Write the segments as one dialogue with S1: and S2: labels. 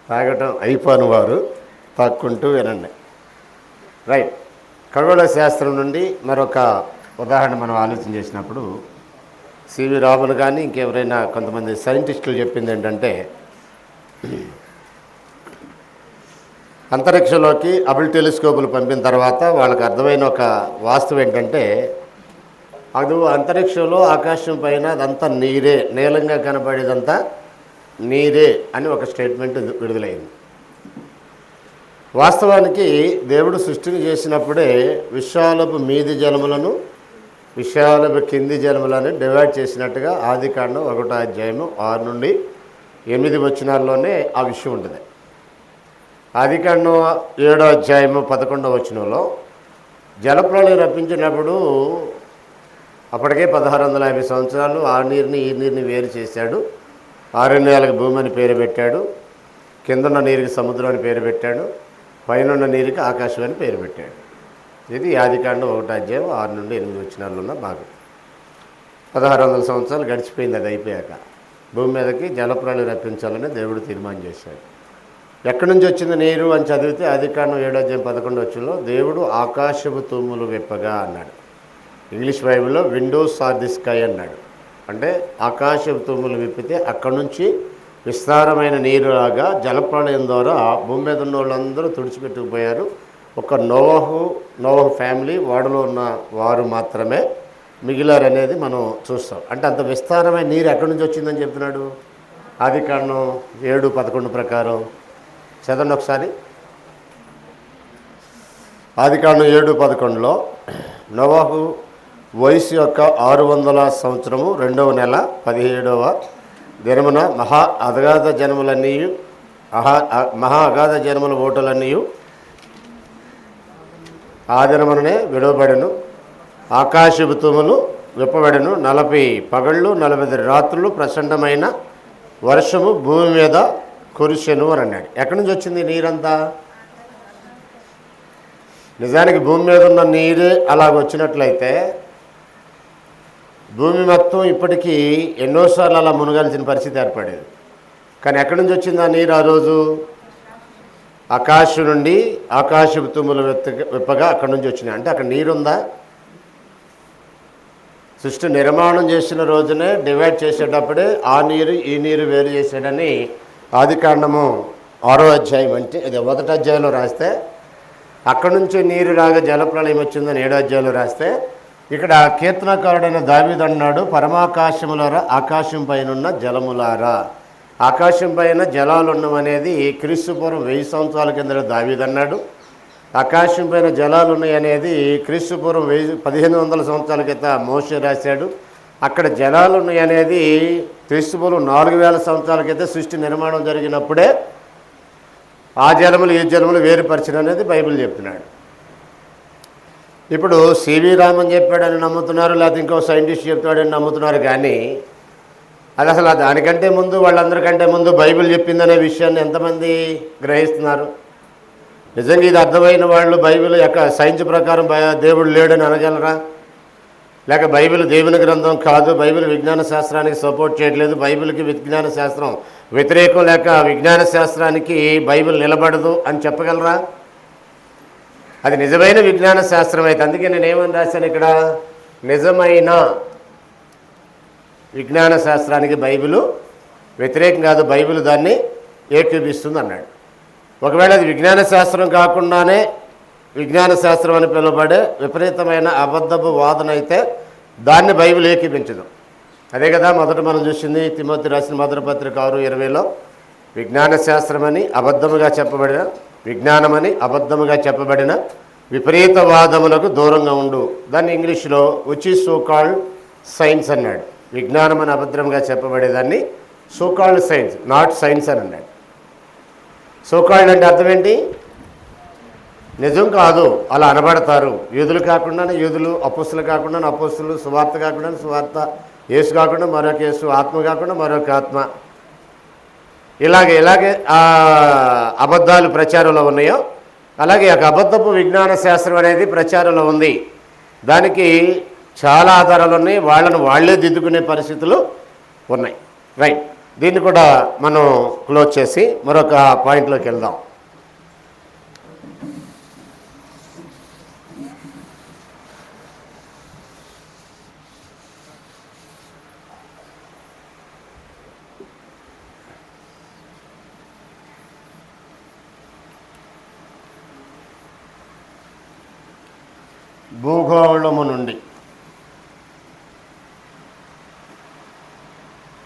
S1: తాగటం అయిపోని వారు తాక్కుంటూ వినండి. రైట్. ఖగోళ శాస్త్రం నుండి మరొక ఉదాహరణ మనం ఆలోచన చేసినప్పుడు సివి రామన్ కానీ ఇంకెవరైనా కొంతమంది సైంటిస్టులు చెప్పింది ఏంటంటే, అంతరిక్షంలోకి హబుల్ టెలిస్కోపులు పంపిన తర్వాత వాళ్ళకి అర్థమైన ఒక వాస్తవం ఏంటంటే, అది అంతరిక్షంలో ఆకాశం పైన అదంతా నీరే, నీలంగా కనబడేదంతా నీరే అని ఒక స్టేట్మెంట్ విడుదలైంది. వాస్తవానికి దేవుడు సృష్టిని చేసినప్పుడే విశాలపు మీది జలములను విశాలపు కింది జలములను డివైడ్ చేసినట్టుగా ఆదికాండం 1వ అధ్యాయము 6 నుండి 8 వచనాల్లోనే ఆ విషయం ఉంటుంది. ఆదికాండం 7వ అధ్యాయము 11వ వచనంలో జలప్రళయం రప్పించినప్పుడు అప్పటికే 1650 సంవత్సరాలు ఆ నీరుని ఈ నీరుని వేరు చేశాడు. ఆరణ్యాలకు భూమి అని పేరు పెట్టాడు, కిందన్న నీరుకి సముద్రం అని పేరు పెట్టాడు, పైన నీరుకి ఆకాశం అని పేరు పెట్టాడు. ఇది ఆదికాండం 1వ అధ్యాయం 6 నుండి 8 వచనాల్లో ఉన్న భాగం. 1600 సంవత్సరాలు గడిచిపోయింది. అది అయిపోయాక భూమి మీదకి జలప్రళయం రప్పించాలని దేవుడు తీర్మానం చేశాడు. ఎక్కడి నుంచి వచ్చింది నీరు అని చదివితే ఆదికాండం 7వ అధ్యాయం 11వ వచనంలో దేవుడు ఆకాశపు తూములు విప్పగా అన్నాడు. ఇంగ్లీష్ బైబిల్లో విండోస్ ఆర్ ది స్కై అన్నాడు. అంటే ఆకాశపు తూములు విప్పితే అక్కడి నుంచి విస్తారమైన నీరులాగా జలప్రళయం ద్వారా భూమి మీద ఉన్న వాళ్ళందరూ తుడిచిపెట్టుకుపోయారు. ఒక నోవహు ఫ్యామిలీ, వాడలో ఉన్న వారు మాత్రమే మిగిలారు అనేది మనం చూస్తాం. అంటే అంత విస్తారమైన నీరు ఎక్కడి నుంచి వచ్చిందని చెప్తున్నాడు. ఆదికాండం 7:11 ప్రకారం చదవండి ఒకసారి. ఆదికాండం 7:11లో నోవహు వయసు యొక్క 600వ సంవత్సరము 2వ నెల 17వ దినమున మహా అగాధ జనముల ఓటలన్నీ ఆ దినముననే విడవబడెను. ఆకాశపు తూములు విప్పబడెను. 40 పగళ్ళు 40 రాత్రులు ప్రచండమైన వర్షము భూమి మీద కురిసెను అని అన్నాడు. ఎక్కడి నుంచి వచ్చింది నీరంతా? నిజానికి భూమి మీద ఉన్న నీరే అలాగొచ్చినట్లయితే భూమి మొత్తం ఇప్పటికీ ఎన్నోసార్లు అలా మునగాల్సిన పరిస్థితి ఏర్పడేది. కానీ ఎక్కడి నుంచి వచ్చింది ఆ నీరు? ఆ రోజు ఆకాశం నుండి ఆకాశపు తూములు విప్పగా అక్కడి నుంచి వచ్చినాయి. అంటే అక్కడ నీరుందా? సృష్టి నిర్మాణం చేసిన రోజునే డివైడ్ చేసేటప్పుడే ఆ నీరు ఈ నీరు వేరు చేసాడని ఆదికాండము 6వ అధ్యాయం అంటే ఇది 1వ అధ్యాయంలో రాస్తే, అక్కడి నుంచి నీరు రాగా జలప్రళయం వచ్చిందని 7వ అధ్యాయంలో రాస్తే, ఇక్కడ కీర్తనకారుడైన దావీదు అన్నాడు, పరమాకాశములారా ఆకాశం పైనున్న జలములారా. ఆకాశం పైన జలాలు ఉన్నవనేది క్రీస్తుపూర్వం 1000 సంవత్సరాల కింద దావీదు అన్నాడు. ఆకాశం పైన జలాలు ఉన్నాయి అనేది క్రీస్తుపూర్వం 1500 సంవత్సరాల క్రితం మోషే రాశాడు. అక్కడ జలాలు ఉన్నాయి అనేది క్రీస్తుపూర్వం 4000 సంవత్సరాల క్రితం సృష్టి నిర్మాణం జరిగినప్పుడే ఆ జలములు ఈ జలములు వేరుపరిచిన అనేది బైబిల్ చెప్తున్నాడు. ఇప్పుడు సివి రామన్ చెప్పాడని నమ్ముతున్నారు, లేకపోతే ఇంకో సైంటిస్ట్ చెప్తాడని నమ్ముతున్నారు. కానీ అది అసలు దానికంటే ముందు, వాళ్ళందరికంటే ముందు బైబిల్ చెప్పిందనే విషయాన్ని ఎంతమంది గ్రహిస్తున్నారు? నిజంగా ఇది అర్థమైన వాళ్ళు బైబిల్ సైన్స్ ప్రకారం దేవుడు లేడని అనగలరా? లేక బైబిల్ దేవుని గ్రంథం కాదు, బైబిల్ విజ్ఞాన శాస్త్రానికి సపోర్ట్ చేయట్లేదు, బైబిల్కి విజ్ఞాన శాస్త్రం వ్యతిరేకం, లేక విజ్ఞాన శాస్త్రానికి బైబిల్ నిలబడదు అని చెప్పగలరా? అది నిజమైన విజ్ఞాన శాస్త్రం అయితే, అందుకే నేను ఏమని రాశాను ఇక్కడ, నిజమైన విజ్ఞాన శాస్త్రానికి బైబిల్ వ్యతిరేకం కాదు, బైబిల్ దాన్ని ఏకీపిస్తుంది అన్నాడు. ఒకవేళ అది విజ్ఞాన శాస్త్రం కాకుండానే విజ్ఞాన శాస్త్రం అని పిలువబడే విపరీతమైన అబద్ధపు వాదన అయితే దాన్ని బైబిల్ ఏకీపించదు. అదే కదా మొదట మనం చూసింది తిమోతి రాసిన మొదటి పత్రిక 6:20లో విజ్ఞాన శాస్త్రమని అబద్ధముగా చెప్పబడిన, విజ్ఞానమని అబద్ధముగా చెప్పబడిన విపరీత వాదములకు దూరంగా ఉండు. దాన్ని ఇంగ్లీష్లో which is so called science అన్నాడు. విజ్ఞానం అని అబద్ధంగా చెప్పబడేదాన్ని so called science, not science అని అన్నాడు. సో కాల్డ్ అంటే అర్థం ఏంటి? నిజం కాదు, అలా అనబడతారు. యూదులు కాకుండా యూదులు, అపోస్తులు కాకుండా అపోస్తులు, సువార్త కాకుండా సువార్త, యేసు కాకుండా మరొక యేసు, ఆత్మ కాకుండా మరొక ఆత్మ, ఇలాగే అబద్ధాలు ప్రచారంలో ఉన్నాయో అలాగే ఒక అబద్ధపు విజ్ఞాన శాస్త్రం అనేది ప్రచారంలో ఉంది. దానికి చాలా ఆధారాలు ఉన్నాయి, వాళ్ళను వాళ్ళే దిద్దుకునే పరిస్థితులు ఉన్నాయి. రైట్. దీన్ని కూడా మనం క్లోజ్ చేసి మరొక పాయింట్లోకి వెళ్దాం. భూగోళము నుండి,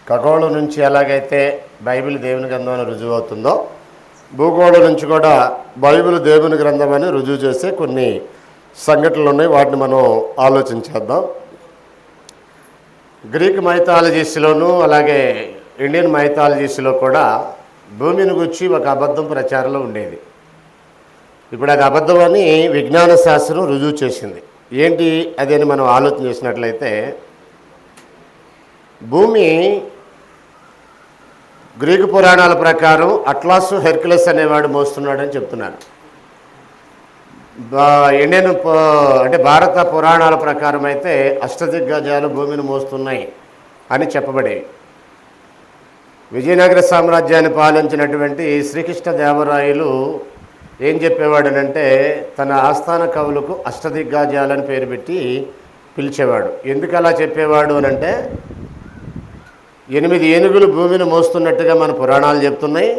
S1: ఖగోళం నుంచి ఎలాగైతే బైబిల్ దేవుని గ్రంథం అని రుజువు అవుతుందో, భూగోళం నుంచి కూడా బైబిల్ దేవుని గ్రంథం అని రుజువు చేసే కొన్ని సంఘటనలు ఉన్నాయి. వాటిని మనం ఆలోచించేద్దాం. గ్రీక్ మైథాలజీస్లోనూ అలాగే ఇండియన్ మైథాలజీస్లో కూడా భూమిని గురించి ఒక అబద్ధం ప్రచారంలో ఉండేది. ఇప్పుడు అది అబద్ధం అని విజ్ఞాన శాస్త్రం రుజువు చేసింది. ఏంటి అది అని మనం ఆలోచన చేసినట్లయితే, భూమి గ్రీకు పురాణాల ప్రకారం అట్లాసు హెర్క్యులస్ అనేవాడు మోస్తున్నాడని చెప్తున్నారు. ఇండియన్ అంటే భారత పురాణాల ప్రకారం అయితే అష్టదిగ్గజాలు భూమిని మోస్తున్నాయి అని చెప్పబడేవి. విజయనగర సామ్రాజ్యాన్ని పాలించినటువంటి శ్రీకృష్ణదేవరాయలు ఏం చెప్పేవాడనంటే, తన ఆస్థాన కవులకు అష్టదిగ్గజాలని పేరు పెట్టి పిలిచేవాడు. ఎందుకు అలా చెప్పేవాడు అనంటే, 8 ఏనుగులు భూమిని మోస్తున్నట్టుగా మన పురాణాలు చెప్తున్నాయి.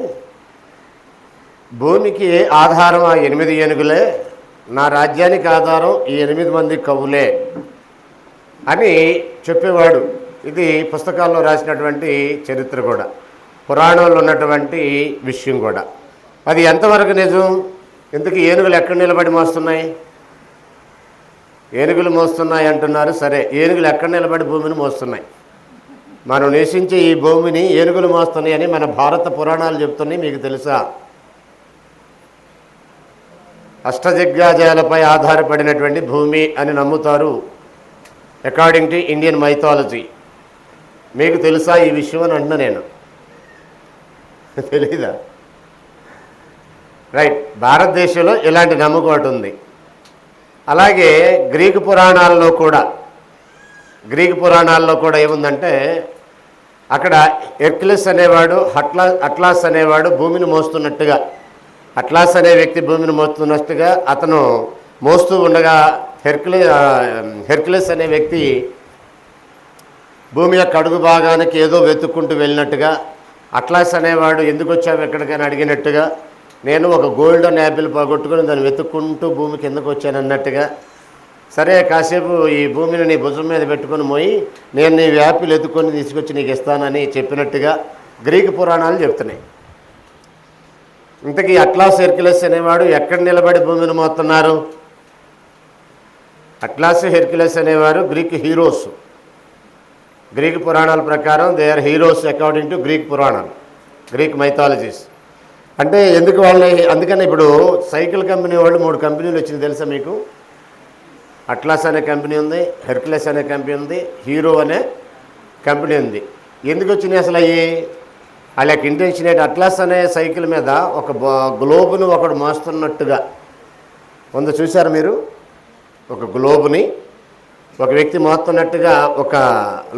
S1: భూమికి ఆధారం ఆ 8 ఏనుగులే, నా రాజ్యానికి ఆధారం ఈ 8 మంది కవులే అని చెప్పేవాడు. ఇది పుస్తకాల్లో రాసినటువంటి చరిత్ర కూడా, పురాణంలో ఉన్నటువంటి విషయం కూడా. అది ఎంతవరకు నిజం? ఇంతకీ ఏనుగులు ఎక్కడ నిలబడి మోస్తున్నాయి? ఏనుగులు మోస్తున్నాయి అంటున్నారు. సరే, ఏనుగులు ఎక్కడ నిలబడి భూమిని మోస్తున్నాయి? మనం నివసించే ఈ భూమిని ఏనుగులు మోస్తున్నాయి అని మన భారత పురాణాలు చెప్తున్నాయి. మీకు తెలుసా? అష్టదిగ్గజాలపై ఆధారపడినటువంటి భూమి అని నమ్ముతారు అకార్డింగ్ టు ఇండియన్ మైథాలజీ. మీకు తెలుసా ఈ విషయం అని అంటున్నా నేను? తెలీదా? రైట్. భారతదేశంలో ఇలాంటి నమ్మకం ఒకటి ఉంది. అలాగే గ్రీకు పురాణాల్లో కూడా ఏముందంటే, అక్కడ హెర్క్యులస్ అనేవాడు అట్లాస్ అనేవాడు భూమిని మోస్తున్నట్టుగా, అట్లాస్ అనే వ్యక్తి భూమిని మోస్తున్నట్టుగా అతను మోస్తూ ఉండగా హెర్క్యులస్ అనే వ్యక్తి భూమి యొక్క అడుగు భాగానికి ఏదో వెతుక్కుంటూ వెళ్ళినట్టుగా, అట్లాస్ అనేవాడు ఎందుకు వచ్చావు ఎక్కడికైనా అడిగినట్టుగా, నేను ఒక గోల్డెన్ యాపిల్ పోగొట్టుకుని దాన్ని వెతుక్కుంటూ భూమి కిందకు వచ్చానన్నట్టుగా, సరే కాసేపు ఈ భూమిని నీ భుజం మీద పెట్టుకొని పోయి నేను నీ యాపిల్ ఎత్తుకొని తీసుకొచ్చి నీకు ఇస్తానని చెప్పినట్టుగా గ్రీకు పురాణాలు చెప్తున్నాయి. ఇంతకీ అట్లాస్ హెర్క్యులస్ అనేవాడు ఎక్కడ నిలబడి భూమిని మోస్తున్నారు? అట్లాస్ హెర్క్యులస్ అనేవారు గ్రీక్ హీరోస్. గ్రీక్ పురాణాల ప్రకారం they are heroes according to Greek పురాణాలు, గ్రీక్ మైథాలజీస్. అంటే ఎందుకు వాళ్ళని, అందుకని ఇప్పుడు సైకిల్ కంపెనీ వాళ్ళు 3 కంపెనీలు వచ్చినాయి తెలుసా మీకు? అట్లాస్ అనే కంపెనీ ఉంది, హెర్క్యులస్ అనే కంపెనీ ఉంది, హీరో అనే కంపెనీ ఉంది. ఎందుకు వచ్చినాయి అసలు అవి? వాళ్ళ యొక్క ఇంటెన్షన్ ఏంటి? అట్లాస్ అనే సైకిల్ మీద ఒక గ్లోబును ఒకడు మోస్తున్నట్టుగా ఉంది. చూశారు మీరు? ఒక గ్లోబుని ఒక వ్యక్తి మోస్తున్నట్టుగా ఒక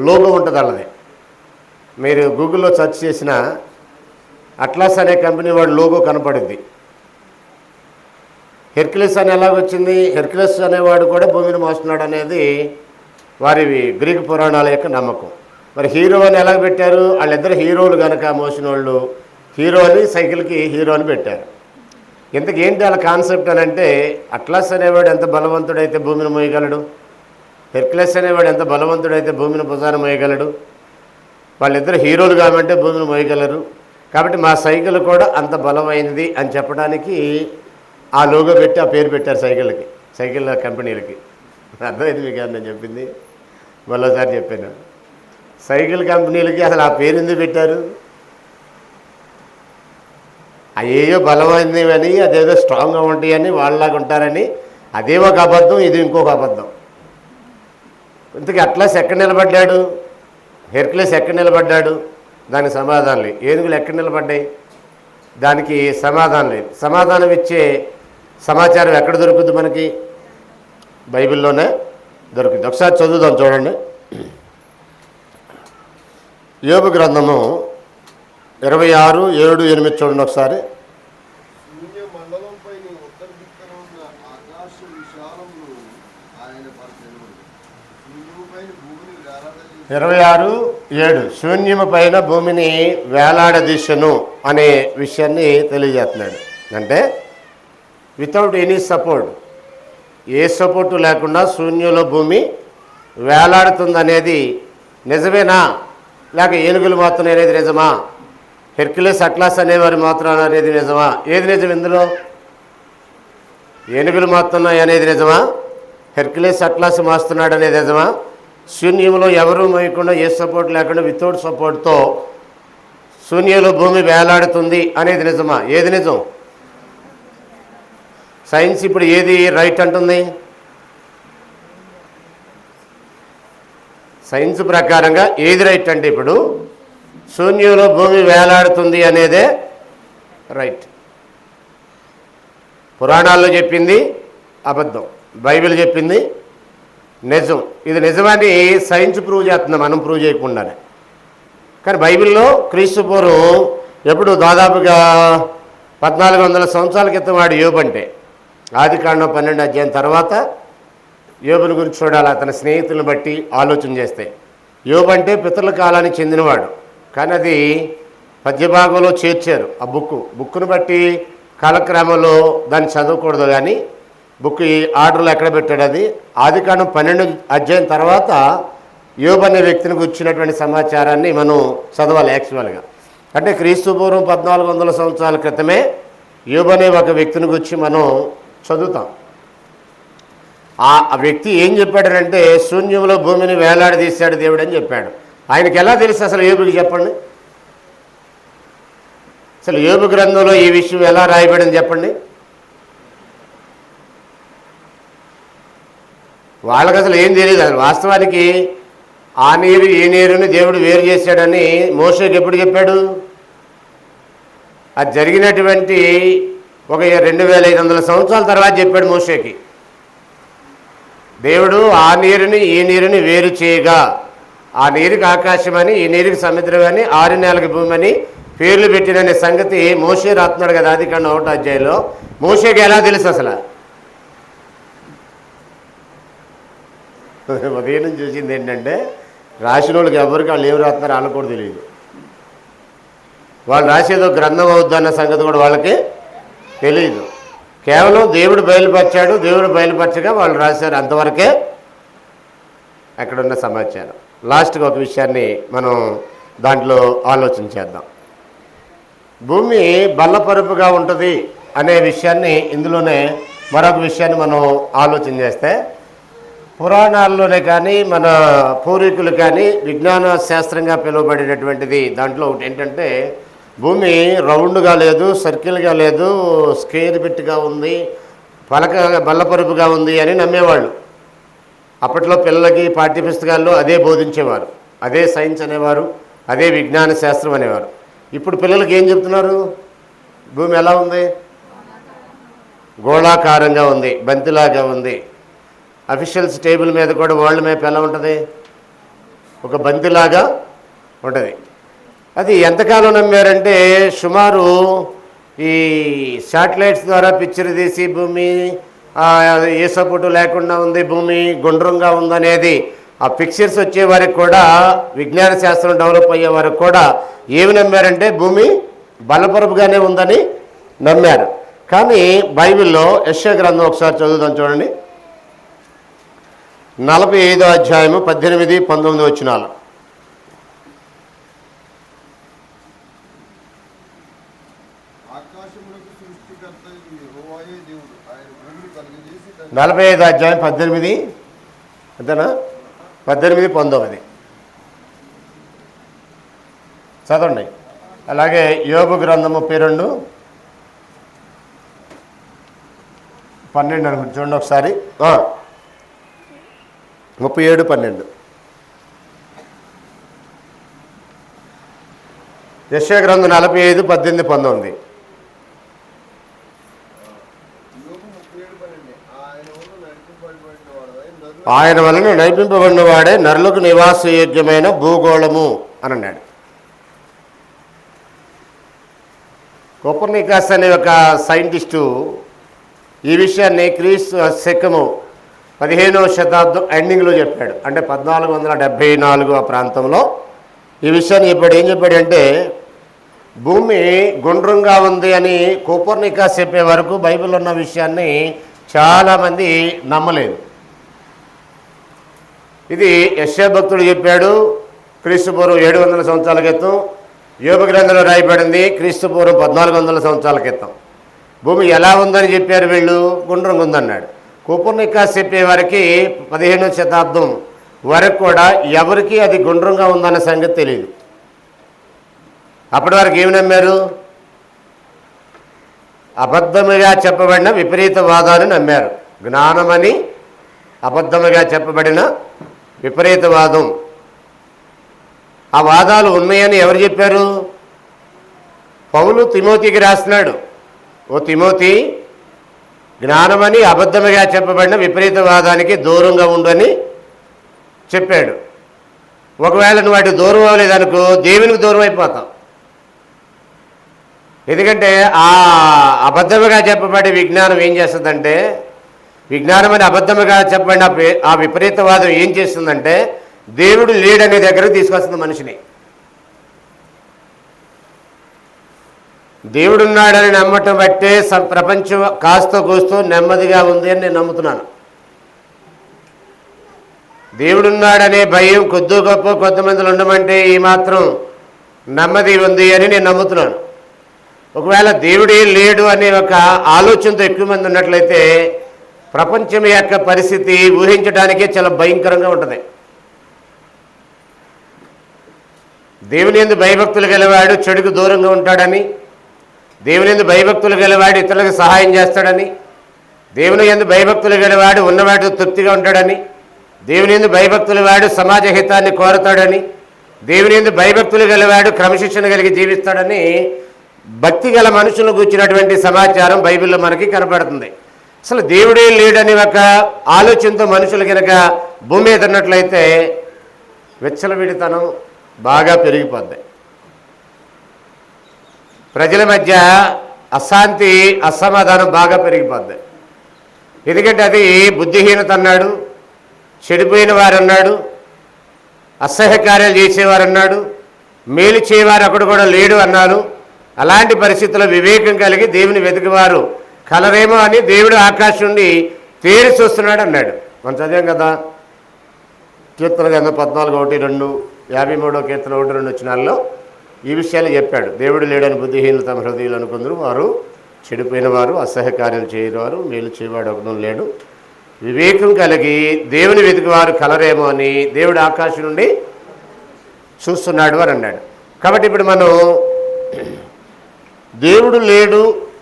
S1: లోగో ఉంటుంది వాళ్ళది. మీరు గూగుల్లో సెర్చ్ చేసిన అట్లాస్ అనే కంపెనీ వాడు లోగో కనపడింది. హెర్క్యులస్ అని ఎలాగొచ్చింది? హెర్క్యులస్ అనేవాడు కూడా భూమిని మోస్తున్నాడు అనేది వారి గ్రీకు పురాణాల యొక్క నమ్మకం. మరి హీరో అని ఎలాగ పెట్టారు? వాళ్ళిద్దరు హీరోలు కనుక మోసిన వాళ్ళు, హీరో అని సైకిల్కి హీరో అని పెట్టారు. ఇంతకేంటి వాళ్ళ కాన్సెప్ట్ అని అంటే, అట్లాస్ అనేవాడు ఎంత బలవంతుడైతే భూమిని మోయగలడు, హెర్క్యులస్ అనేవాడు ఎంత బలవంతుడైతే భూమిని భుజాన మోయగలడు, వాళ్ళిద్దరు హీరోలు కాబట్టి భూమిని మోయగలరు, కాబట్టి మా సైకిల్ కూడా అంత బలమైనది అని చెప్పడానికి ఆ లోగో పెట్టి ఆ పేరు పెట్టారు సైకిళ్ళకి, సైకిల్ కంపెనీలకి. అర్థమైంది మీకు? నేను చెప్పింది మరోసారి చెప్పాను. సైకిల్ కంపెనీలకి అసలు ఆ పేరు ఎందుకు పెట్టారు? అయ్యేయో బలమైనవి అని, అదేదో స్ట్రాంగ్గా ఉంటాయని, వాళ్ళలాగా ఉంటారని. అదే ఒక అబద్ధం, ఇది ఇంకొక అబద్ధం. ఇంతకీ అట్లాస్ ఎక్కడ నిలబడ్డాడు? హెర్క్యులస్ ఎక్కడ నిలబడ్డాడు? దానికి సమాధానం లేదు. ఏనుగులు ఎక్కడ నిలబడ్డాయి? దానికి సమాధానం లేదు. సమాధానం ఇచ్చే సమాచారం ఎక్కడ దొరుకుతుంది మనకి? బైబిల్లోనే దొరుకుతుంది. ఒకసారి చదువుదాం, చూడండి. యోబు గ్రంథము 26:7-8 చూడండి ఒకసారి.
S2: మండలంపై ఉత్తర దిక్కున ఉన్న ఆకాశ విశాలమును ఆయన పరిచయం
S1: 26:7 శూన్యము పైన భూమిని వేలాడదీశను అనే విషయాన్ని తెలియజేస్తున్నాడు. అంటే వితౌట్ ఎనీ సపోర్ట్, ఏ సపోర్టు లేకుండా శూన్యంలో భూమి వేలాడుతుంది అనేది నిజమేనా, లేక ఏనుగులు మాత్రం అనేది నిజమా, హెర్క్యులస్ అట్లాస్ అనేవారు మాత్రం అనేది నిజమా? ఏది నిజం ఇందులో? ఏనుగులు మాత్రం అనేది నిజమా? హెర్క్యులస్ అట్లాస్ మాస్తున్నాడు అనేది నిజమా? శూన్యంలో ఎవరూ మోయకుండా, ఏ సపోర్ట్ లేకుండా వితౌట్ సపోర్ట్తో శూన్యంలో భూమి వేలాడుతుంది అనేది నిజమా? ఏది నిజం? సైన్స్ ఇప్పుడు ఏది రైట్ అంటుంది? సైన్స్ ప్రకారంగా ఏది రైట్ అంటే ఇప్పుడు శూన్యంలో భూమి వేలాడుతుంది అనేదే రైట్. పురాణాల్లో చెప్పింది అబద్ధం, బైబిల్ చెప్పింది నిజం. ఇది నిజమని సైన్స్ ప్రూవ్ చేస్తుంది, మనం ప్రూవ్ చేయకుండానే. కానీ బైబిల్లో క్రీస్తు పూర్వం ఎప్పుడు దాదాపుగా 1400 సంవత్సరాల క్రితం వాడు యోబు అంటే, ఆదికాండం 12 తర్వాత యోబుని గురించి చూడాలి. అతని స్నేహితులను బట్టి ఆలోచన చేస్తే యోబు అంటే పితరుల కాలానికి చెందినవాడు, కానీ అది పద్యభాగంలో చేర్చారు. ఆ బుక్ను బట్టి కాలక్రమంలో దాన్ని చదవకూడదు, కానీ బుక్ ఈ ఆర్డర్లో ఎక్కడ పెట్టాడు? అది ఆదికాండం 12 తర్వాత యోబు అనే వ్యక్తిని గురించినటువంటి సమాచారాన్ని మనం చదవాలి యాక్చువల్గా. అంటే క్రీస్తు పూర్వం 1400 సంవత్సరాల క్రితమే యోబు అనే ఒక వ్యక్తిని గురించి మనం చదువుతాం. ఆ వ్యక్తి ఏం చెప్పాడనంటే శూన్యంలో భూమిని వేలాడదీశాడు దేవుడు అని చెప్పాడు. ఆయనకి ఎలా తెలుసు అసలు యోబుకి? చెప్పండి. అసలు యోబు గ్రంథంలో ఈ విషయం ఎలా రాయబడింది చెప్పండి. వాళ్ళకి అసలు ఏం తెలియదు. అసలు వాస్తవానికి ఆ నీరు ఈ నీరుని దేవుడు వేరు చేశాడని మోషేకి ఎప్పుడు చెప్పాడు? అది జరిగినటువంటి ఒక 2500 సంవత్సరాల తర్వాత చెప్పాడు మోషేకి. దేవుడు ఆ నీరుని ఈ నీరుని వేరు చేయగా, ఆ నీరుకి ఆకాశం అని, ఈ నీరుకి సముద్రం అని, 6 నెలలకి భూమి అని పేర్లు పెట్టిననే సంగతి మోషే రాస్తున్నాడు కదా ఆదికాండం 1వ అధ్యాయంలో. మోషేకి ఎలా తెలుసు అసలు? ఉదయం చూసింది ఏంటంటే రాసిన వాళ్ళకి ఎవరికి వాళ్ళు ఏం రాస్తున్నారో వాళ్ళకు కూడా తెలియదు. వాళ్ళు రాసేదో గ్రంథం అవుద్దన్న సంగతి కూడా వాళ్ళకి తెలియదు. కేవలం దేవుడు బయలుపరిచాడు, దేవుడు బయలుపరచగా వాళ్ళు రాశారు, అంతవరకే అక్కడున్న సమాచారం. లాస్ట్గా ఒక విషయాన్ని మనం దాంట్లో ఆలోచన చేద్దాం. భూమి బల్లపరుపుగా ఉంటుంది అనే విషయాన్ని ఇందులోనే మరొక విషయాన్ని మనం ఆలోచన చేస్తే, పురాణాల్లోనే కానీ మన పూర్వీకులు కానీ విజ్ఞాన శాస్త్రంగా పిలువబడినటువంటిది దాంట్లో ఒకటి ఏంటంటే, భూమి రౌండ్గా లేదు, సర్కిల్గా లేదు, స్క్వేర్ బిట్గా ఉంది, బల్లపరుపుగా ఉంది అని నమ్మేవాళ్ళు. అప్పట్లో పిల్లలకి పాఠ్య పుస్తకాల్లో అదే బోధించేవారు, అదే సైన్స్ అనేవారు, అదే విజ్ఞాన శాస్త్రం అనేవారు. ఇప్పుడు పిల్లలకి ఏం చెప్తున్నారు? భూమి ఎలా ఉంది? గోళాకారంగా ఉంది, బంతిలాగా ఉంది. అఫీషియల్స్ టేబుల్ మీద కూడా వరల్డ్ మ్యాప్ ఎలా ఉంటుంది? ఒక బంతిలాగా ఉంటుంది. అది ఎంతకాలం నమ్మారంటే సుమారు ఈ శాటిలైట్స్ ద్వారా పిక్చర్ తీసి భూమి ఏ సపోర్టు లేకుండా ఉంది, భూమి గుండ్రంగా ఉందనేది ఆ పిక్చర్స్ వచ్చే వారికి కూడా, విజ్ఞాన శాస్త్రం డెవలప్ అయ్యే వారికి కూడా ఏమి నమ్మారంటే భూమి బలపరుపుగానే ఉందని నమ్మారు. కానీ బైబిల్లో యెషయా గ్రంథం ఒకసారి చదువుదాం చూడండి. 45వ అధ్యాయము 18-19 వచనాలు.
S2: ఆకాశములకు
S1: 45వ అధ్యాయం 18 అంతేనా? 18-19 చదవండి. అలాగే యోబు గ్రంథం 32:12 అనుకుంటు చూడండి ఒకసారి. 37:12 యెషయా గ్రంథం 45:18-19. ఆయన వలన నడిపింపబడిన వాడే నరులకు నివాసయోగ్యమైన భూగోళము అని అన్నాడు. కోపర్నికస్ అనే ఒక సైంటిస్టు ఈ విషయాన్ని క్రీస్తు శకము 15వ శతాబ్దం ఎండింగ్లో చెప్పాడు. అంటే 1474 ఆ ప్రాంతంలో ఈ విషయాన్ని చెప్పాడు. ఏం చెప్పాడంటే భూమి గుండ్రంగా ఉంది అని కోపర్నికస్ చెప్పే వరకు బైబిల్లో ఉన్న విషయాన్ని చాలామంది నమ్మలేదు. ఇది యెషయా భక్తుడు చెప్పాడు క్రీస్తుపూర్వం 700 సంవత్సరాల క్రితం. యోబు గ్రంథంలో రాయబడింది క్రీస్తుపూర్వం 1400 సంవత్సరాల క్రితం. భూమి ఎలా ఉందని చెప్పారు వీళ్ళు, గుండ్రంగా ఉందన్నాడు. కోపర్నికస్ చెప్పే వారికి 15వ శతాబ్దం వరకు కూడా ఎవరికి అది గుండ్రంగా ఉందన్న సంగతి తెలియదు. అప్పటి వరకు ఏమి నమ్మారు? అబద్ధముగా చెప్పబడిన విపరీత వాదాన్ని నమ్మారు. జ్ఞానమని అబద్ధముగా చెప్పబడిన విపరీత వాదం. ఆ వాదాలు ఉన్నాయని ఎవరు చెప్పారు? పౌలు తిమోతికి రాస్తున్నాడు, ఓ తిమోతి, జ్ఞానమని అబద్ధముగా చెప్పబడిన విపరీత వాదానికి దూరంగా ఉండని చెప్పాడు. ఒకవేళ నువ్వు వాటికి దూరం అవ్వలేదనుకో దేవునికి దూరం అయిపోతాం. ఎందుకంటే ఆ అబద్ధముగా చెప్పబడే విజ్ఞానం ఏం చేస్తుందంటే, విజ్ఞానం అని అబద్ధముగా చెప్పబడిన ఆ విపరీతవాదం ఏం చేస్తుందంటే దేవుడు లేడనే దగ్గరకు తీసుకొస్తుంది మనిషిని. దేవుడున్నాడని నమ్మటం బట్టే ప్రపంచం కాస్త కూస్తూ నెమ్మదిగా ఉంది అని నేను నమ్ముతున్నాను. దేవుడున్నాడనే భయం కొద్ది గొప్ప కొంతమందిలో ఉండమంటే ఈ మాత్రం నెమ్మది ఉంది అని నేను నమ్ముతున్నాను. ఒకవేళ దేవుడే లేడు అనే ఒక ఆలోచనతో ఎక్కువ మంది ఉన్నట్లయితే ప్రపంచం యొక్క పరిస్థితి ఊహించడానికే చాలా భయంకరంగా ఉంటుంది. దేవుని యందు భయభక్తులు గలవాడు చెడుకు దూరంగా ఉంటాడని, దేవుని యందు భయభక్తులు గలవాడు ఇతరులకు సహాయం చేస్తాడని, దేవుని యందు భయభక్తులు గలవాడు ఉన్నవాడు తృప్తిగా ఉంటాడని, దేవుని యందు భయభక్తుల వాడు సమాజ హితాన్ని కోరతాడని, దేవుని యందు భయభక్తులు గలవాడు క్రమశిక్షణ కలిగి జీవిస్తాడని భక్తి గల మనుషులను కూర్చున్నటువంటి సమాచారం బైబిల్లో మనకి కనపడుతుంది. అసలు దేవుడే లేడని ఒక ఆలోచనతో మనుషులు కనుక భూమి మీద ఉన్నట్లయితే విచ్చలవిడితనం బాగా పెరిగిపోద్ది. ప్రజల మధ్య అశాంతి అసమాధానం బాగా పెరిగిపోద్ది. ఎందుకంటే అది బుద్ధిహీనత అన్నాడు, చెడిపోయిన వారు అన్నాడు, అసహ్య కార్యాలు చేసేవారు అన్నాడు, మేలు చేయవారు అక్కడ కూడా లేడు అన్నాడు. అలాంటి పరిస్థితుల్లో వివేకం కలిగి దేవుని వెతికివారు కలరేమో అని దేవుడు ఆకాశం నుండి తేరి చూస్తున్నాడు అన్నాడు. మనం చదివాం కదా కీర్తన గ్రంథం 14:1-2, 53వ కీర్తన 1-2 వచనాల్లో ఈ విషయాలు చెప్పాడు. దేవుడు లేడని బుద్ధిహీనులు తమ హృదయాలు అనుకుందరు, వారు చెడిపోయిన వారు, అసహ్య కార్యాలు చేయవారు, మేలు చేయవాడు ఒకడు లేడు. వివేకం కలిగి దేవుని వెతికివారు కలరేమో అని దేవుడు ఆకాశం నుండి చూస్తున్నాడు అని అన్నాడు. కాబట్టి ఇప్పుడు మనం దేవుడు లేడు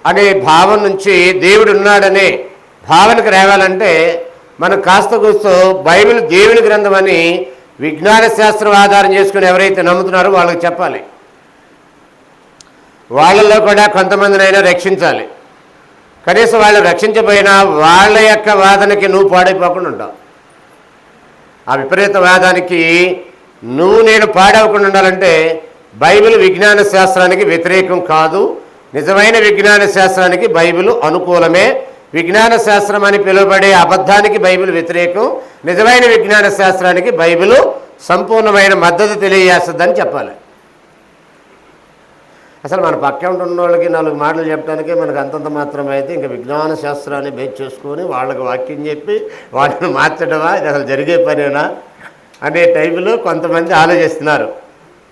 S1: అనే భావం నుంచి దేవుడు ఉన్నాడనే భావనకు రావాలంటే మనం కాస్త కూస్తో బైబిల్ దేవుని గ్రంథం అని విజ్ఞాన శాస్త్రం ఆధారం చేసుకుని ఎవరైతే నమ్ముతున్నారో వాళ్ళకి చెప్పాలి. వాళ్ళల్లో కూడా కొంతమందినైనా రక్షించాలి. కనీసం వాళ్ళు రక్షించబోయినా వాళ్ళ యొక్క వాదనకి నువ్వు పాడైపోకుండా ఉంటావు. ఆ విపరీత వాదానికి నేను పాడవకుండా ఉండాలంటే బైబిల్ విజ్ఞాన శాస్త్రానికి వ్యతిరేకం కాదు, నిజమైన విజ్ఞాన శాస్త్రానికి బైబిల్ అనుకూలమే. విజ్ఞాన శాస్త్రం అని పిలువబడే అబద్ధానికి బైబిల్ వ్యతిరేకం, నిజమైన విజ్ఞాన శాస్త్రానికి బైబిల్ సంపూర్ణమైన మద్దతు తెలియజేస్తుందని చెప్పాలి. అసలు మన పక్క ఉన్న వాళ్ళకి 4 మాటలు చెప్పడానికే మనకు అంతంత మాత్రమే అయితే ఇంకా విజ్ఞాన శాస్త్రాన్ని బేస్ చేసుకొని వాళ్ళకి వాక్యం చెప్పి వాళ్ళని మార్చడమా, ఇది అసలు జరిగే పనేనా అనే టైపులో కొంతమంది ఆలోచిస్తున్నారు.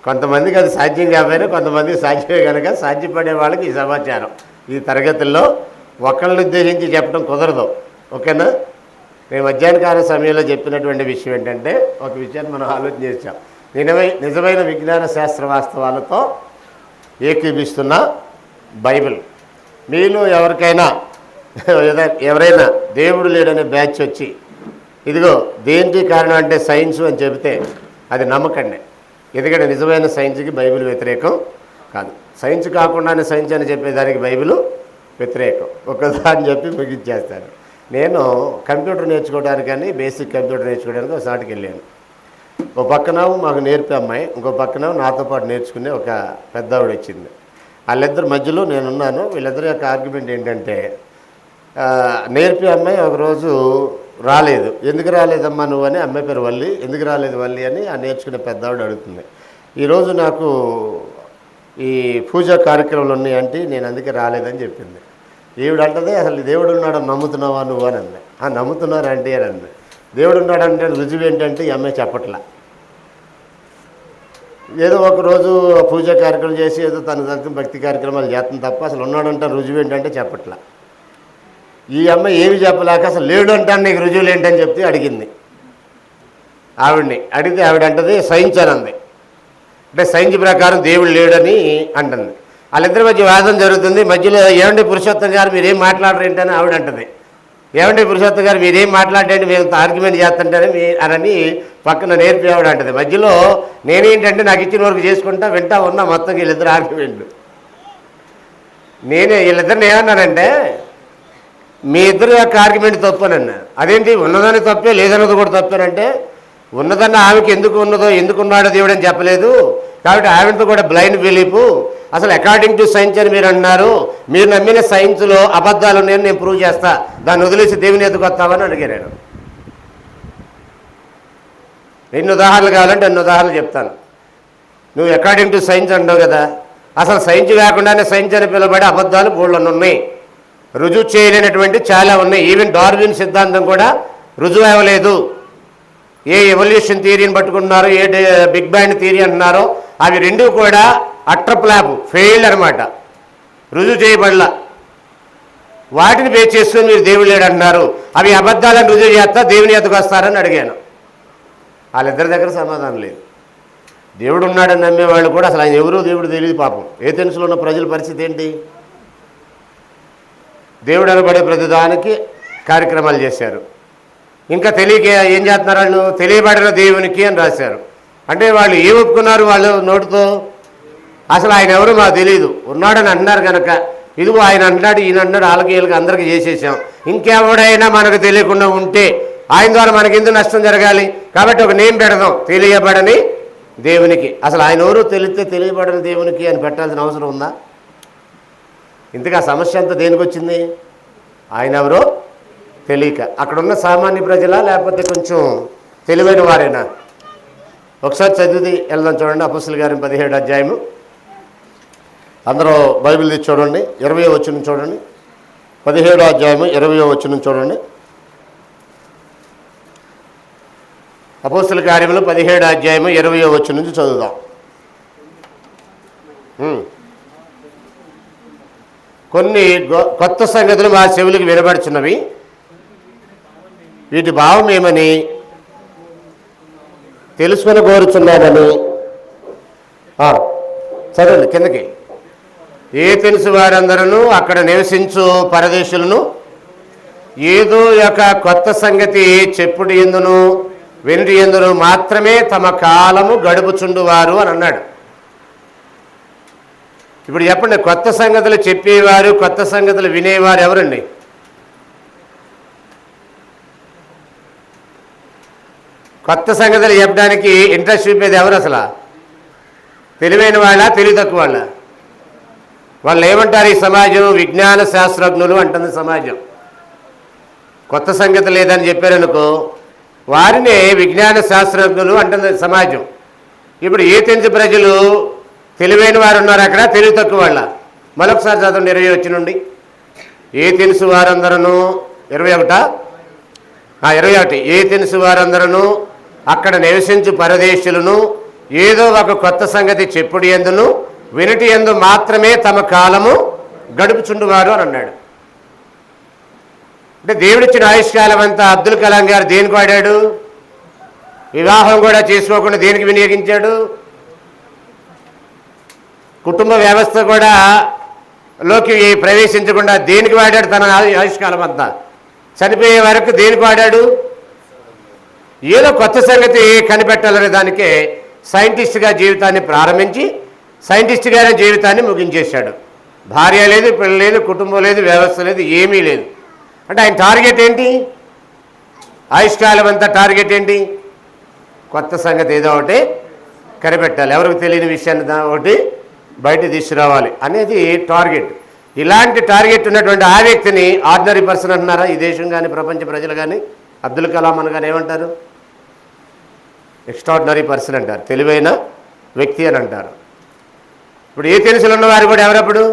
S1: కొంతమందికి అది సాధ్యం కాకపోయినా కొంతమందికి సాధ్యమే కనుక సాధ్యపడే వాళ్ళకి ఈ సమాచారం ఈ తరగతుల్లో ఒకళ్ళని ఉద్దేశించి చెప్పడం కుదరదు. ఓకేనా? నేను మధ్యాహ్నకాల సమయంలో చెప్పినటువంటి విషయం ఏంటంటే ఒక విషయాన్ని మనం ఆలోచన చేసాం. నిజమైన విజ్ఞాన శాస్త్ర వాస్తవాలతో ఏకీభిస్తున్న బైబిల్. మీలో ఎవరైనా దేవుడు లేడనే బ్యాచ్ వచ్చి ఇదిగో దేనికి కారణం అంటే సైన్స్ అని చెబితే అది నమ్మకండి. ఎందుకంటే నిజమైన సైన్స్కి బైబిల్ వ్యతిరేకం కాదు. సైన్స్ కాకుండానే సైన్స్ అని చెప్పేదానికి బైబిల్ వ్యతిరేకం. ఒకదాన్ని చెప్పి ముగించేస్తాను. నేను కంప్యూటర్ నేర్చుకోవడానికని బేసిక్ కంప్యూటర్ నేర్చుకోవడానికి ఒక సాటికి వెళ్ళాను. ఒక పక్కన మాకు నేర్పే అమ్మాయి, ఇంకో పక్కన నాతో పాటు నేర్చుకునే ఒక పెద్ద ఆవిడ వచ్చింది. వాళ్ళిద్దరి మధ్యలో నేనున్నాను. వీళ్ళిద్దరి యొక్క ఆర్గ్యుమెంట్ ఏంటంటే, నేర్పి అమ్మాయి ఒకరోజు రాలేదు. ఎందుకు రాలేదమ్మా నువ్వు అని, అమ్మాయి పేరు వల్లి, ఎందుకు రాలేదు వల్లి అని ఆ నేర్చుకునే పెద్దవాడు అడుగుతుంది. ఈరోజు నాకు ఈ పూజా కార్యక్రమాలు ఉన్నాయంటే నేను అందుకే రాలేదని చెప్పింది. ఈవిడంటది, అసలు దేవుడు ఉన్నాడని నమ్ముతున్నావా నువ్వు అని అంది. నమ్ముతున్నారా అంటే అని అంది. దేవుడు ఉన్నాడంటే రుజువు ఏంటంటే ఈ అమ్మాయి చెప్పట్లా. ఏదో ఒకరోజు పూజా కార్యక్రమం చేసి ఏదో తన దగ్గర భక్తి కార్యక్రమాలు చేస్తుంది తప్ప అసలు ఉన్నాడంటే రుజువు ఏంటంటే చెప్పట్లా. ఈ అమ్మాయి ఏమి చెప్పలేక అసలు లేడు అంటాను నీకు రుజువులు ఏంటని చెప్తే అడిగింది. ఆవిడ్ని అడిగితే ఆవిడంటది సైన్స్ అని అంది. అంటే సైన్స్ ప్రకారం దేవుడు లేడని అంటుంది. వాళ్ళిద్దరి మధ్య వాదన జరుగుతుంది. మధ్యలో ఏమండి పురుషోత్తం గారు మీరేం మాట్లాడరు ఏంటని ఆవిడ అంటది. ఏమండి పురుషోత్తం గారు మీరేం మాట్లాడండి, మేము ఆర్గ్యుమెంట్ చేస్తుంటేనే అని పక్కన నేర్పి ఆవిడ అంటది. మధ్యలో నేనేంటంటే నాకు ఇచ్చిన వరకు చేసుకుంటా వింటా ఉన్నా మొత్తం వీళ్ళిద్దరు ఆర్గ్యుమెంట్లు. వీళ్ళిద్దరిని ఏమన్నానంటే, మీ ఇద్దరు యొక్క ఆర్గ్యుమెంట్ తప్పనన్నా. అదేంటి ఉన్నదని తప్పే లేదన్నది కూడా తప్పేనంటే, ఉన్నదన్న ఆమెకి ఎందుకు ఉన్నదో ఎందుకు ఉన్నాడో దేవుడు అని చెప్పలేదు కాబట్టి ఆమెతో కూడా బ్లైండ్ బిలీఫ్. అసలు అకార్డింగ్ టు సైన్స్ అని మీరు అన్నారు, మీరు నమ్మిన సైన్స్లో అబద్ధాలు ఉన్నాయని నేను ప్రూవ్ చేస్తా, దాన్ని వదిలేసి దేవుని ఎందుకు వస్తామని అడిగాను. ఎన్ని ఉదాహరణలు కావాలంటే అన్ని ఉదాహరణలు చెప్తాను. నువ్వు అకార్డింగ్ టు సైన్స్ అంటావు కదా, అసలు సైన్స్ కాకుండానే సైన్స్ అని పిలువబడే అబద్ధాలు బోళ్ళను ఉన్నాయి, రుజువు చేయలేనటువంటి చాలా ఉన్నాయి. ఈవెన్ డార్విన్ సిద్ధాంతం కూడా రుజువు అవ్వలేదు. ఏ ఎవల్యూషన్ థియరీని పట్టుకుంటున్నారో, ఏ బిగ్ బ్యాంగ్ థియరీ అంటున్నారో అవి రెండూ కూడా అట్టర్ ఫ్లాప్, ఫెయిల్డ్ అనమాట, రుజువు చేయబడలా. వాటిని బేస్ చేసుకొని మీరు దేవుడు లేడు అంటున్నారు, అవి అబద్ధాలను రుజువు చేస్తా దేవుని ఎద్దకు వస్తారని అడిగాను. వాళ్ళిద్దరి దగ్గర సమాధానం లేదు. దేవుడు ఉన్నాడని నమ్మేవాళ్ళు కూడా అసలు ఆయన ఎవరో దేవుడు తెలియదు పాపం. ఏథెన్స్లో ఉన్న ప్రజల పరిస్థితి ఏంటి? దేవుడు అనబడే ప్రతిదానికి కార్యక్రమాలు చేశారు. ఇంకా తెలియక ఏం చేస్తున్నారు వాళ్ళు, తెలియబడిన దేవునికి అని రాశారు. అంటే వాళ్ళు ఏం ఒప్పుకున్నారు వాళ్ళు నోటితో, అసలు ఆయన ఎవరు మాకు తెలియదు, ఉన్నాడని అంటున్నారు కనుక ఇదిగో ఆయన అంటున్నాడు ఈయన అంటున్నాడు వాళ్ళకి వీళ్ళకి అందరికీ చేసేసాం, ఇంకెవడైనా మనకు తెలియకుండా ఉంటే ఆయన ద్వారా మనకి ఎందుకు నష్టం జరగాలి, కాబట్టి ఒక నేమ్ పెడదాం తెలియబడని దేవునికి. అసలు ఆయన ఎవరు తెలిస్తే తెలియబడని దేవునికి అని పెట్టాల్సిన అవసరం ఉందా? ఇంతగా సమస్య అంతా దేనికి వచ్చింది? ఆయన ఎవరో తెలియక. అక్కడున్న సామాన్య ప్రజలా లేకపోతే కొంచెం తెలివైన వారేనా? ఒకసారి చదివి వెళ్దాం చూడండి. అపొస్తలుల కార్యం 17వ అధ్యాయము. అందరూ బైబిల్ తీసి చూడండి, 20వ వచనం చూడండి. 17వ అధ్యాయము 20వ వచనం చూడండి. అపొస్తలుల కార్యములు 17వ అధ్యాయము 20వ వచనం నుంచి చదువుదాం. కొన్ని కొత్త సంగతులు మా చెవులకు వినబడుచున్నవి, వీటి భావం ఏమని తెలుసుకొని కోరుచున్నానని. చదవండి కిందకి. ఏ తెలుసు వారందరూ అక్కడ నివసించు పరదేశులను ఏదో యొక్క కొత్త సంగతి చెప్పుడు ఎందును వెనుడి ఎందును మాత్రమే తమ కాలము గడుపుచుండువారు అని అన్నాడు. ఇప్పుడు చెప్పండి, కొత్త సంగతులు చెప్పేవారు కొత్త సంగతులు వినేవారు ఎవరండి? కొత్త సంగతులు చెప్పడానికి ఇంట్రెస్ట్ చూపేది ఎవరు? అసలు తెలివైన వాళ్ళ తెలివి తక్కువ వాళ్ళ? వాళ్ళు ఏమంటారు? ఈ సమాజం విజ్ఞాన శాస్త్రజ్ఞులు అంటుంది సమాజం. కొత్త సంగతి లేదని చెప్పారనుకో వారినే విజ్ఞాన శాస్త్రజ్ఞులు అంటుంది సమాజం. ఇప్పుడు ఏ తెలిసి ప్రజలు తెలివైన వారు ఉన్నారు అక్కడ, తెలివి తక్కువ వాళ్ళ? మరొకసారి చదవండి 20 వచ్చి నుండి. ఏ తెలుసు వారందరూ 21 ఏ తెలుసు వారందరూ అక్కడ నివసించు పరదేశులను ఏదో ఒక కొత్త సంగతి చెప్పుడు ఎందును వినుటి ఎందు మాత్రమే తమ కాలము గడుపుచుండువారు అని అన్నాడు. అంటే దేవుడిచ్చిన ఆయుష్కాలం అంతా అబ్దుల్ కలాం గారు దేనికి వాడాడు? వివాహం కూడా చేసుకోకుండా దేనికి వినియోగించాడు? కుటుంబ వ్యవస్థ కూడా లోకి ప్రవేశించకుండా దేనికి వాడాడు తన ఆయుష్కాలం అంతా? చనిపోయే వరకు దేనికి వాడాడు? ఏదో కొత్త సంగతి కనిపెట్టాలనే దానికే సైంటిస్ట్గా జీవితాన్ని ప్రారంభించి సైంటిస్ట్గానే జీవితాన్ని ముగించేశాడు. భార్య లేదు, పిల్ల లేదు, కుటుంబం లేదు, వ్యవస్థ లేదు, ఏమీ లేదు. అంటే ఆయన టార్గెట్ ఏంటి? ఆయుష్కాలం అంతా టార్గెట్ ఏంటి? కొత్త సంగతి ఏదో ఒకటి కనిపెట్టాలి, ఎవరికి తెలియని విషయాన్ని ఒకటి బయట తీసుకురావాలి అనేది టార్గెట్. ఇలాంటి టార్గెట్ ఉన్నటువంటి ఆ వ్యక్తిని ఆర్డినరీ పర్సన్ అంటున్నారా ఈ దేశం కానీ ప్రపంచ ప్రజలు కానీ? అబ్దుల్ కలాం అని కానీ ఏమంటారు? ఎక్స్ట్రాడినరీ పర్సన్ అంటారు, తెలివైన వ్యక్తి అని అంటారు. ఇప్పుడు ఏథెన్స్లో ఉన్నవారు కూడా ఎవరప్పుడు?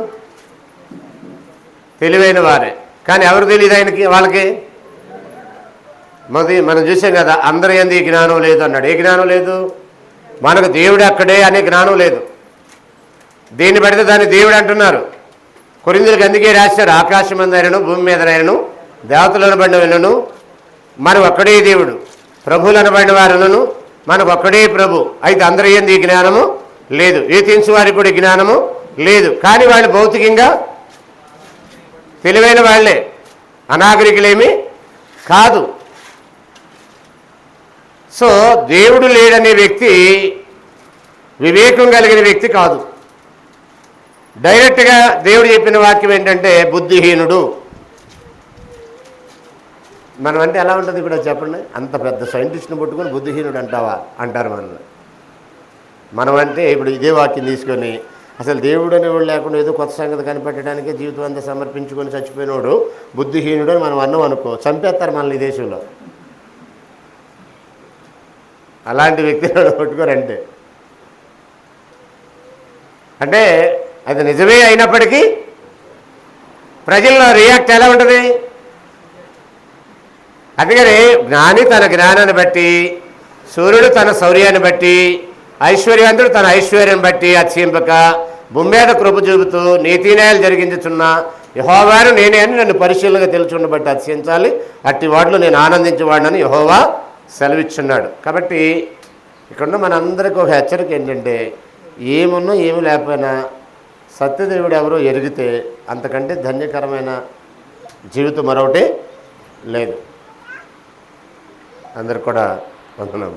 S1: తెలివైన వారే. కానీ ఎవరు తెలియదు ఆయనకి, వాళ్ళకి? మనం చూసాం కదా, అందరూ ఏంది ఈ జ్ఞానం లేదు అన్నాడు. ఏ జ్ఞానం లేదు? మనకు దేవుడు అక్కడే అనే జ్ఞానం లేదు. దేన్ని పడితే దాన్ని దేవుడు అంటున్నారు. కొరింథీయులకు అందుకే రాశారు, ఆకాశం మీదనైనను భూమి మీదనైనను దేవతలు అనబడినను మనకు ఒక్కడే దేవుడు, ప్రభువులు అనబడిన వారులను మనకు ఒక్కడే ప్రభు. అయితే అందరూ ఏంది ఈ జ్ఞానము లేదు. ఏథెన్స్ వారికి కూడా జ్ఞానము లేదు. కానీ వాళ్ళు భౌతికంగా తెలివైన వాళ్ళే, అనాగరికులేమి కాదు. సో దేవుడు లేడనే వ్యక్తి వివేకం కలిగిన వ్యక్తి కాదు. డైరెక్ట్గా దేవుడు చెప్పిన వాక్యం ఏంటంటే బుద్ధిహీనుడు. మనం అంటే ఎలా ఉంటుంది ఇప్పుడు చెప్పండి? అంత పెద్ద సైంటిస్ట్ని పట్టుకొని బుద్ధిహీనుడు అంటావా అంటారు మనం అంటే ఇప్పుడు ఇదే వాక్యం తీసుకొని అసలు దేవుడు అనేవాడు లేకుండా ఏదో కొత్త సంగతి కనిపెట్టడానికే జీవితం అంతా సమర్పించుకొని చచ్చిపోయినోడు బుద్ధిహీనుడు అని మనం అన్నం అనుకో, చంపేస్తారు మనల్ని ఈ దేశంలో. అలాంటి వ్యక్తిని పట్టుకోరంటే అంటే అది నిజమే అయినప్పటికీ ప్రజల్లో రియాక్ట్ ఎలా ఉంటుంది? అందుకని జ్ఞాని తన జ్ఞానాన్ని బట్టి, సూర్యుడు తన శౌర్యాన్ని బట్టి, ఐశ్వర్యవంతుడు తన ఐశ్వర్యం బట్టి అతిశయింపక భూమి మీద కృప చూపుతూ నీతిన్యాయాలు జరిగించుచున్న యెహోవాను నేనే అని నన్ను పరిశీలనగా తెలుసుకున్న బట్టి అతిశయించాలి. అట్టి వాటిలో నేను ఆనందించేవాడినని యెహోవా సెలవిచ్చున్నాడు. కాబట్టి ఇక్కడున్న మనందరికీ ఒక హెచ్చరిక ఏంటంటే, ఏమున్నా ఏమి లేకపోయినా సత్యదేవుడు ఎవరో ఎరిగితే అంతకంటే ధన్యకరమైన జీవితం మరొకటి లేదు. అందరికి కూడా వందనం.